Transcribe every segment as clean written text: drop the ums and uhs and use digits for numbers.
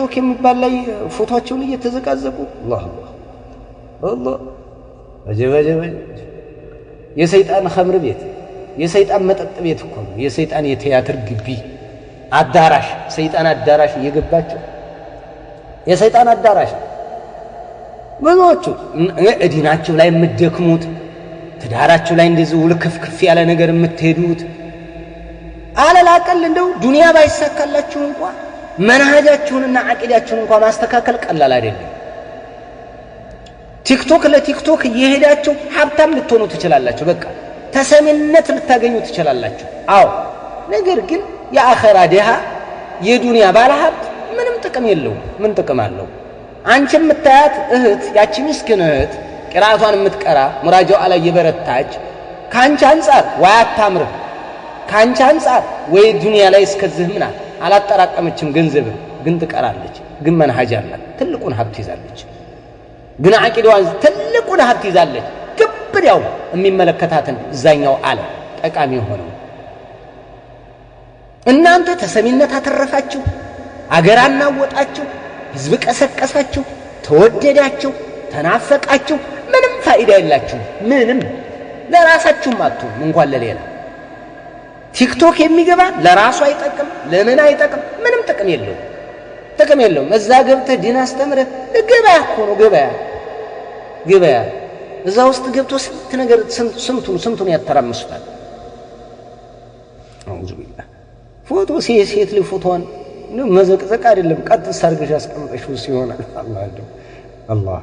ቲክቶክ የሚባል ላይ ፎቶአቸውን እየተዘቃዘቁ አላህ አጀበ የሰይጣን ኸምር ቤት የሰይጣን መጠጥ ቤት እኮ ነው የሰይጣን የቲያትር ግቢ አዳራሽ ሰይጣን አዳራሽ እየገባቸው የሰይጣን አዳራሽ ብዙዎቹ እዲናቸው ላይ የምትደክሙት ትዳራቸው ላይ እንደዚህ ውልክፍክፍ ያለ ነገር የምትሄዱት አለላቀል እንደው ዱንያ ባይሳካላችሁ እንኳን መንሃጃችሁንና አቂዳችሁን እንኳን ማስተካከል ቀላል አይደለም ቲክቶክ ለቲክቶክ እየሄዳችሁ ሀብታም ልትሆኑ ትችላላችሁ በቃ ተሰሚነት ልታገኙ ትችላላችሁ አዎ ነገር ግን የአኺራ ደሃ የዱንያ ባለሀብት ምንም ጥቅም የለውም ምን ጥቅም አለው አንቺ የምታያት እህት ያቺ ምስኪን እህት ቅራአቷን የምትቀራ ሙራጃው ላይ የበረታች ካንቺ አንፃር ወይ አታምር ካንቺ አንፃር ወይ ዱንያ ላይ እስከዚህ ምን አላጠራቀመችም ገንዘብ ግን ትቀራለች ግን መንሃጅ አላት ትልቁን ሀብት ይዛለች ግን አቂዳዋን ትልቁን ሀብት ይዛለች ግብር ያው የሚመለከታትን እዛኛው ዓለም ጠቃሚ ሆነው እናንተ ተሰሚነት አተረፋችሁ አገራና ወጣችሁ ህዝብ ቀሰቀሳችሁ ተወደዳችሁ ተናፈቃችሁ ምንም ፋይዳ የላችሁ ምንም ለራሳችሁ ማጥቶ እንኳን ለሌላ ቲክቶክ የሚገባ ለራሱ አይጠቅም ለምን አይጠቅም ምንም ጥቅም የለውም እዛ ገብተህ ዲን አስተምረህ ገበያ እኮ ነው ገበያ እዛ ውስጥ ገብቶ ስንት ነገር ስንቱን ያተራምሱታል አውዙ ቢላህ ፎቶ ሴት ለፎቶን ነው መዘቅዘቅ አይደለም ቀጥ ሰርግሽ አስቀምጠሽው ሲሆን አላህ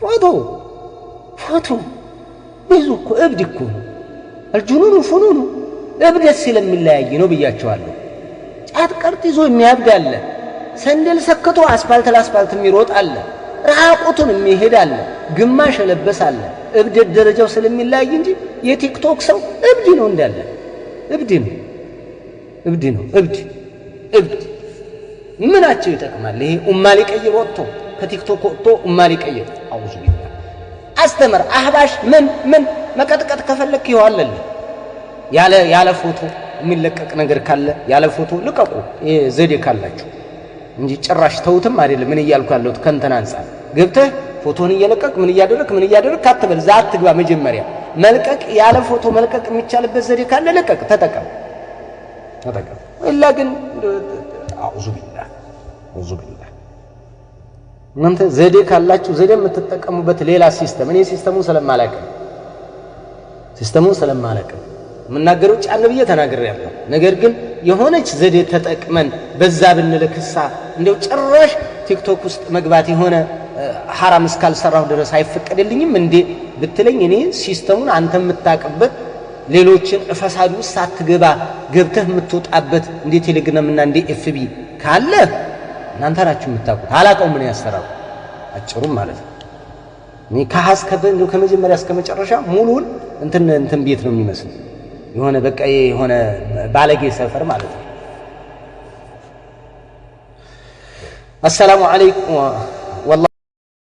ፎቶ ብዙ እኮ እብድ እኮ الجنون فنون እብደት ስለሚለያይ ነው ብያቸዋለሁ ጫት ቀርጥ ይዞ የሚያብድ አለ ሰንደል ሰክቶ አስፋልት ለአስፋልት የሚሮጥ አለ ራቁቱን የሚሄድ አለ ግማሽ ለበስ አለ እብደት ደረጃው ስለሚለያይ እንጂ የቲክቶክ ሰው እብድ ነው እንዳለ እብድ ነው ምናቸው ይጠቅማል ይሄ ኡማ ሊቀይር ወጥቶ ከቲክቶክ ወጥቶ ኡማ ሊቀይር አውዙ ቢላህ አስተምር አህባሽ ምን መቀጥቀጥ ከፈለክ ይዋለል ያለ ፎቶ የሚለቀቅ ነገር ካለ ያለ ፎቶ ልቀቁ ዘዴ ካላችሁ እንጂ ጭራሽ ተውትም አይደለም ምን ይያልኩ ያለው ከንተን አንፃር ገብተህ ፎቶን እየለቀቅ ምን እያደረክ አትበል ዛት ትግባ መጀመሪያ መልቀቅ ያለ ፎቶ መልቀቅ የሚቻልበት ዘዴ ካለ ለቀቅ ተጠቀም ኢላ ግን አውዙ ቢላህ እናንተ ዘዴ ካላችሁ ዘዴ የምትጠቀሙበት ሌላ ሲስተም እኔ ሲስተሙን ስለማላውቅ ምናገረው ጫን ብዬ ተናግሬያለሁ ነገር ግን የሆነች ዘዴ ተጠቅመን በዛ ብንልክሳ እንደው ጭራሽ ቲክቶክ ውስጥ መግባት የሆነ حرام እስካልሰራው ድረስ አይፈቀድልኝም እንዴ ብትለኝ እኔ ሲስተሙን አንተ የምታቀበት ሌሎችን ፈሳዱ ሳትገባ ገብተህ የምትወጣበት እንዴ ቴሌግራምና እንዴ ኤፍቢ ካለ እናንተ ናችሁ የምታውቁት አላቀው ምን ያሰራው አጭሩም ማለት ነው እኔ ከሐስከበ እንደው ከመጀመሪያ እስከ መጨረሻ ሙሉን እንትን ቤት ነው የሚመስል የሆነ በቃ የሆነ ባለጌ ሰፈር ማለት ነው السلام عليكم والله